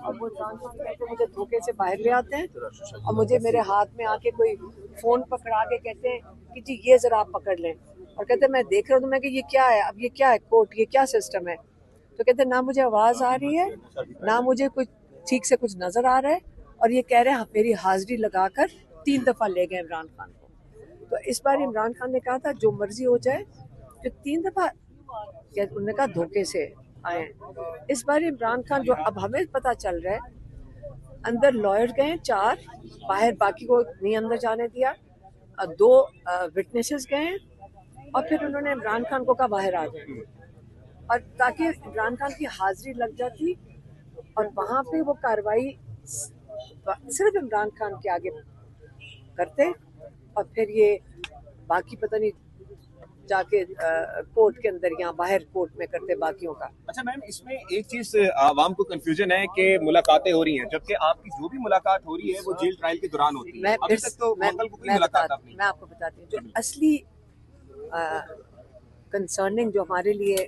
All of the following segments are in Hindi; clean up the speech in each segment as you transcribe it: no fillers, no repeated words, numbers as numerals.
और वो इमरान खान कहते मुझे धोखे से बाहर ले आते हैं और मुझे मेरे हाथ में आके कोई फोन पकड़ा के कहते हैं कि जी ये जरा आप पकड़ लें, और कहते मैं देख रहा हूँ तो मैं कि ये क्या है, अब ये क्या है कोर्ट, ये क्या सिस्टम है। तो कहते ना मुझे आवाज आ रही है, ना मुझे कुछ ठीक से कुछ नजर आ रहा है, और ये कह रहे हैं मेरी हाजिरी लगाकर 3 दफा ले गए इमरान खान को। तो इस बार इमरान खान ने कहा था जो मर्जी हो जाए, जो 3 दफा उन्होंने कहा धोखे से आए हैं। इस बार इमरान खान, जो अब हमें पता चल रहा है, अंदर लॉयर गए 4, बाहर बाकी को नहीं अंदर जाने दिया, 2 विटनेसेस गए और फिर उन्होंने इमरान खान को कहा बाहर आ जाए, और ताकि इमरान खान की हाजिरी लग जाती और वहां पे वो कार्रवाई सिर्फ इमरान खान के आगे करते, और फिर ये बाकी पता नहीं जाके कोर्ट के अंदर या बाहर कोर्ट में करते बाकियों का। अच्छा मैम, इसमें एक चीज आवाम को कंफ्यूजन है कि मुलाकातें हो रही हैं, जबकि आपकी जो भी मुलाकात हो रही है वो जेल ट्रायल के दौरान होती है। अभी तक तो मंगल को कोई मुलाकात आपने। मैं आपको बताती हूँ, जो असली कंसर्निंग जो हमारे लिए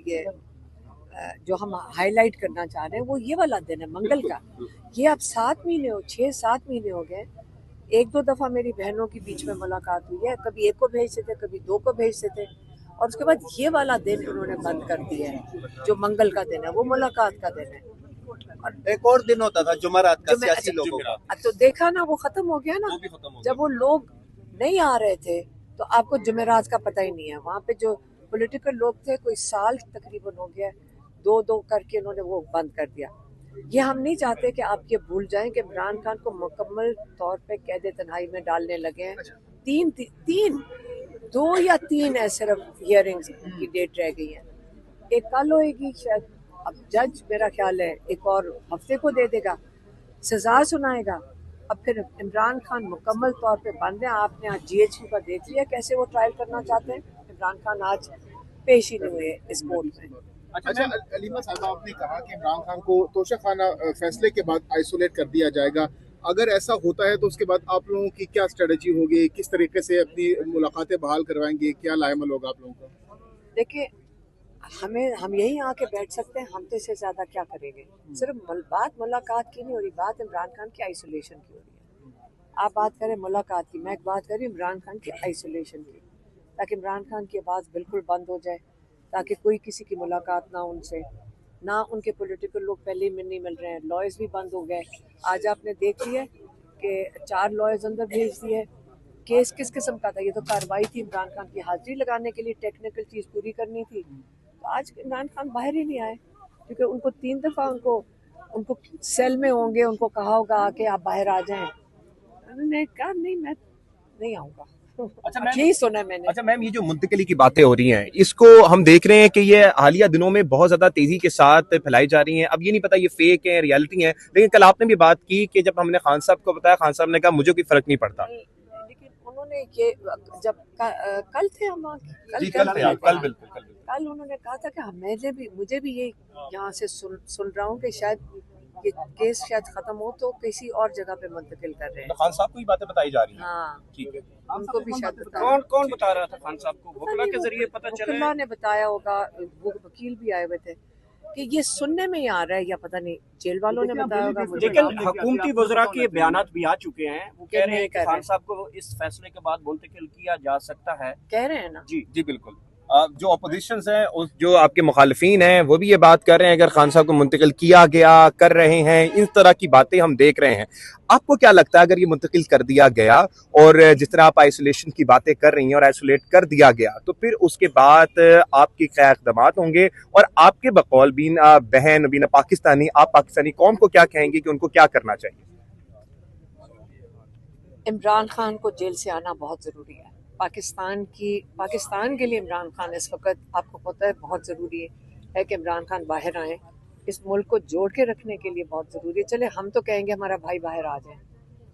ये जो हम हाईलाइट करना चाह रहे हैं वो ये वाला दिन है मंगल का। ये अब 6-7 महीने हो गए, 1-2 दफा मेरी बहनों के बीच में मुलाकात हुई है, कभी एक को भेजते थे, कभी 2 को भेजते थे, और उसके बाद ये वाला दिन उन्होंने बंद कर दिया है। जो मंगल का दिन है वो मुलाकात का दिन है, और एक और दिन होता था जुमेरात का, सियासी लोगों का। तो देखा ना, वो खत्म हो गया ना। जब वो लोग नहीं आ रहे थे तो आपको जुमेरात का पता ही नहीं है। वहाँ पे जो पॉलिटिकल लोग थे, कोई साल तकरीबन हो गया, 2-2 करके उन्होंने वो बंद कर दिया। ये हम नहीं चाहते कि आप ये भूल जाएं कि इमरान खान को मुकम्मल तौर पे कैद तन्हाई में डालने लगे हैं। 2 या 3 है सिर्फ हियरिंग्स की डेट रह गई है। एक कल होएगी शायद, अब जज मेरा ख्याल है एक और हफ्ते को दे देगा, सजा सुनाएगा। अब फिर इमरान खान मुकम्मल तौर पे बंद है। आपने आज GHQ का देख लिया कैसे वो ट्रायल करना चाहते हैं। इमरान खान आज पेश ही नहीं हुए इस कोर्ट में। अच्छा अलीमा साहब, आपने कहा कि इमरान खान को तोशाखाना फैसले के बाद आइसोलेट कर दिया जाएगा। अगर ऐसा होता है तो उसके बाद आप लोगों की क्या स्ट्रेटजी होगी, किस तरीके से अपनी मुलाकातें बहाल करवाएंगे, क्या लाएमल होगा आप लोगों का? देखिए, हम यहीं आके बैठ सकते हैं, हम तो इससे ज्यादा क्या करेंगे। सिर्फ बात मुलाकात की नहीं हो रही, बात इमरान खान की आइसोलेशन की हो रही है। आप बात करें मुलाकात की, मैं एक बात कर रही हूँ इमरान खान की आइसोलेशन की, ताकि इमरान खान की आवाज़ बिल्कुल बंद हो जाए, ताकि कोई किसी की मुलाकात ना उनसे, ना उनके पॉलिटिकल लोग पहले ही नहीं मिल रहे हैं। लॉयर्स भी बंद हो गए। आज आपने देख लिया कि 4 लॉयर्स अंदर भेज दिए। केस किस किस्म का था? ये तो कार्रवाई थी इमरान खान की हाजिरी लगाने के लिए, टेक्निकल चीज़ पूरी करनी थी। तो आज इमरान खान बाहर ही नहीं आए, क्योंकि उनको 3 दफ़ा उनको सेल में होंगे, उनको कहा होगा कि आप बाहर आ जाएं। उन्होंने कहा नहीं, मैं नहीं आऊँगा। अच्छा मैम, यही सुना मैंने। अच्छा मैम, ये जो मुंतकिली की बातें हो रही हैं, इसको हम देख रहे हैं कि ये हालिया दिनों में बहुत ज्यादा तेजी के साथ फैलाई जा रही हैं। अब ये नहीं पता ये फेक है, रियलिटी है, लेकिन कल आपने भी बात की कि जब हमने खान साहब को बताया, खान साहब ने कहा मुझे कोई फर्क नहीं पड़ता। लेकिन उन्होंने ये जब कल थे हम कल उन्होंने कहा था कि मुझे भी ये यहाँ से सुन रहा हूँ कि शायद ये केस शायद खत्म हो तो किसी और जगह पे मुंतकिल कर रहे हैं। तो खान साहब को ही बातें बताई जा रही हैं। हाँ, ठीक है, उनको भी शायद कौन बता रहा था खान साहब को? वकीला के जरिए पता चला? वकीला ने बताया होगा, वो वकील भी आए हुए थे कि ये सुनने में ही आ रहा है, या पता नहीं जेल वालों ने बताया होगा मुझे। लेकिन हुकूमती वज़रा के बयानात भी आ चुके हैं, वो कह रहे हैं कि खान साहब को इस फैसले के बाद मुंतकिल किया जा सकता है। कह रहे हैं ना? जी बिल्कुल। जो अपोजिशन है, जो आपके मुखालिफिन हैं, वो भी ये बात कर रहे हैं अगर खान साहब को मुंतकिल किया गया, कर रहे हैं, इस तरह की बातें हम देख रहे हैं। आपको क्या लगता है अगर ये मुंतकिल कर दिया गया और जिस तरह आप आइसोलेशन की बातें कर रही हैं और आइसोलेट कर दिया गया, तो फिर उसके बाद आपके क्या इक़दामात होंगे और आपके बकौल बीन पाकिस्तानी, आप पाकिस्तानी कौम को क्या कहेंगे कि उनको क्या करना चाहिए? इमरान खान को जेल से आना बहुत ज़रूरी है। पाकिस्तान के लिए इमरान खान इस वक्त, आपको पता है, बहुत ज़रूरी है कि इमरान खान बाहर आए। इस मुल्क को जोड़ के रखने के लिए बहुत ज़रूरी है। चले हम तो कहेंगे हमारा भाई बाहर आ जाए,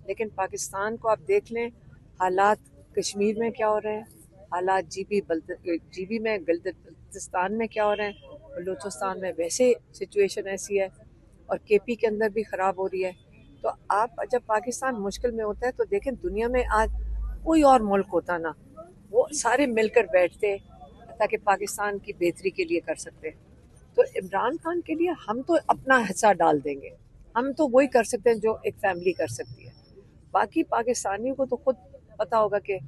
लेकिन पाकिस्तान को आप देख लें, हालात कश्मीर में क्या हो रहे हैं, हालात जीबी में बल्तिस्तान में क्या हो रहे हैं, बलूचिस्तान में वैसे सिचुएशन ऐसी है, और KP के अंदर भी ख़राब हो रही है। तो आप जब पाकिस्तान मुश्किल में होता है तो देखें, दुनिया में आज कोई और मुल्क होता ना, वो सारे मिलकर बैठते ताकि पाकिस्तान की बेहतरी के लिए कर सकते। तो इमरान खान के लिए हम तो अपना हिस्सा डाल देंगे, हम तो वही कर सकते हैं जो एक फैमिली कर सकती है। बाकी पाकिस्तानियों को तो खुद पता होगा कि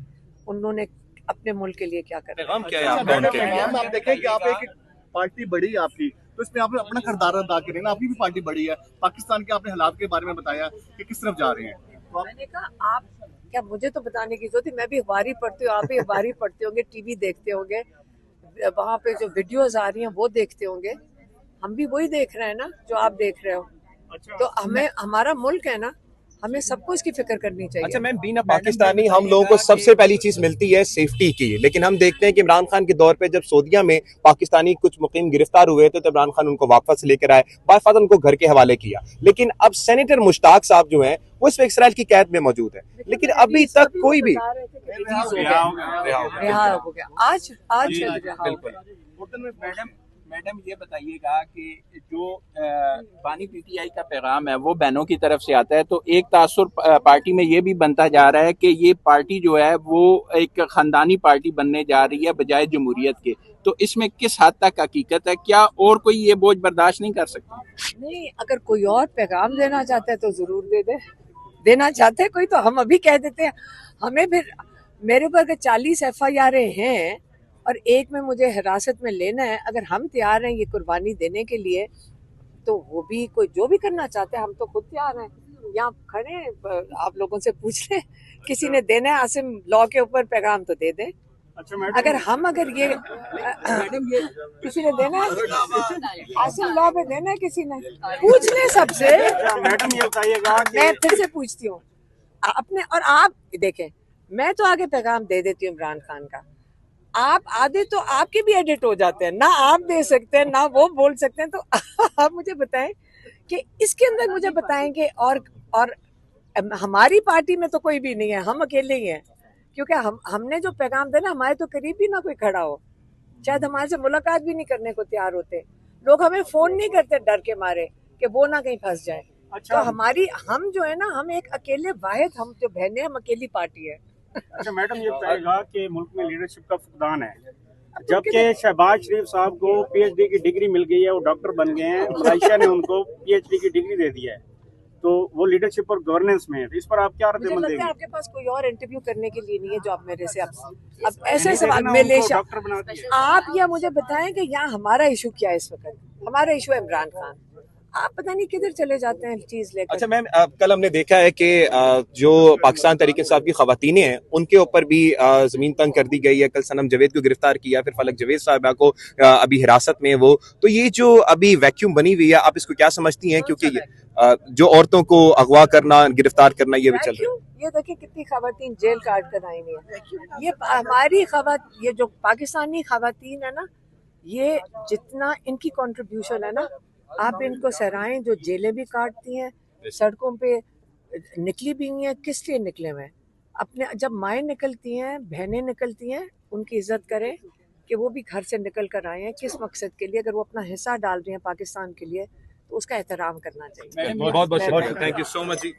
उन्होंने अपने मुल्क के लिए क्या करना है। पैगाम क्या है आपका उनके लिए? मैम, आप देखें कि आप एक पार्टी बड़ी है आपकी, तो इसमें आपने अपना किरदार अदा करें ना। आपकी भी पार्टी बड़ी है, पाकिस्तान के आपने हालात के बारे में बताया कि किस तरफ जा रहे हैं। तो मैंने कहा आप क्या, मुझे तो बताने की जरूरत है, मैं भी अखबार ही पढ़ती हूँ, आप भी अखबार ही पढ़ते होंगे, टीवी देखते होंगे, वहाँ पे जो वीडियोस आ रही हैं वो देखते होंगे, हम भी वही देख रहे हैं ना जो आप देख रहे हो। तो हमें, हमारा मुल्क है ना, हमें सबको इसकी फिक्र करनी चाहिए। अच्छा मैम, बीना पाकिस्तानी हम लोगों को सबसे पहली चीज मिलती है सेफ्टी की, लेकिन हम देखते हैं कि इमरान खान के दौर पे जब सऊदीया में पाकिस्तानी कुछ मुकीम गिरफ्तार हुए थे तो इमरान खान उनको वापस लेकर आए, बाकायदा उनको घर के हवाले किया। लेकिन अब सेनेटर मुश्ताक साहब जो हैं वो इस इसराइल की कैद में मौजूद है, लेकिन अभी तक कोई भी रिहा हो गया। आज रिहा हो गया। मैडम ये बताइएगा कि जो पानी पीटीआई का पैगाम है वो बहनों की तरफ से आता है, तो एक तासुर पार्टी में ये भी बनता जा रहा है कि ये पार्टी जो है वो एक खानदानी पार्टी बनने जा रही है बजाय जमहूरियत के। तो इसमें किस हद तक हकीकत है, क्या और कोई ये बोझ बर्दाश्त नहीं कर सकता? नहीं, अगर कोई और पैगाम देना चाहता है तो जरूर दे दे। देना चाहते हैं कोई तो हम अभी कह देते हैं। हमें फिर, मेरे ऊपर अगर 40 FIR हैं और एक में मुझे हिरासत में लेना है, अगर हम तैयार हैं ये कुर्बानी देने के लिए, तो वो भी कोई जो भी करना चाहते हैं, हम तो खुद तैयार हैं। यहाँ खड़े हैं, आप लोगों से पूछ लें, किसी ने देना है आसिम लॉ के ऊपर पैगाम तो दे दे। अगर ये किसी ने देना है आसिम लॉ पे देना है, किसी ने पूछ ले सबसे। मैडम ये बताइएगा मैं फिर से पूछती हूँ अपने, और आप देखें, मैं तो आगे पैगाम दे देती हूँ इमरान खान का, आप आधे तो आपके भी एडिट हो जाते हैं ना, आप दे सकते हैं ना वो बोल सकते हैं। तो आप मुझे बताएं कि इसके अंदर मुझे बताएंगे, और हमारी पार्टी में तो कोई भी नहीं है, हम अकेले ही हैं, क्योंकि हमने जो पैगाम देना, हमारे तो करीब भी ना कोई खड़ा हो, शायद हमारे से मुलाकात भी नहीं करने को तैयार होते लोग, हमें फोन नहीं करते डर के मारे कि वो ना कहीं फंस जाए। तो हम जो है ना, हम एक अकेले वाहिद, हम जो बहनें, हम अकेली पार्टी है। अच्छा मैडम ये बताएगा कि मुल्क में लीडरशिप का फुकदान है, जबकि शहबाज शरीफ साहब को PhD की डिग्री मिल गई है, वो डॉक्टर बन गए हैं, मलेशिया ने उनको PhD की डिग्री दे दी है, तो वो लीडरशिप और गवर्नेंस में है, तो इस पर आप क्या मुझे रद्द लगता देंगे? है आपके पास कोई और इंटरव्यू करने के लिए नहीं है जो आप मेरे से अब ऐसे सवाल मलेशिया, डॉक्टर बना दिया। आप या मुझे बताएं कि यहाँ हमारा इशू क्या है इस वक्त। हमारा इशू है इमरान खान, आप पता नहीं किधर चले जाते हैं चीज लेकर। अच्छा मैम, कल हमने देखा है कि जो पाकिस्तान तहरीक इंसाफ की खवातीनें हैं उनके ऊपर भी जमीन तंग कर दी गई है। कल सनम जावेद को गिरफ्तार किया, फिर फलक जावेद साहबा को अभी हिरासत में वो, तो ये जो अभी वैक्यूम बनी हुई है, आप इसको क्या समझती हैं? क्योंकि ये जो औरतों को अगवा करना, गिरफ्तार करना, ये भी चल रहा है। ये देखिए कितनी खवातीन जेल काट कर आई हुई है। ये हमारी ये जो पाकिस्तानी खवातीन है ना, ये जितना इनकी कंट्रीब्यूशन है ना, आप इनको सराहें, जो जेलें भी काटती हैं, सड़कों पे निकली भी हुई हैं। किस लिए निकले हुए हैं? अपने, जब माएँ निकलती हैं, बहनें निकलती हैं, उनकी इज्जत करें कि वो भी घर से निकल कर आए हैं, किस मकसद के लिए। अगर वो अपना हिस्सा डाल रही हैं पाकिस्तान के लिए, तो उसका एहतराम करना चाहिए। बहुत बहुत शुक्रिया, thank you so much ji.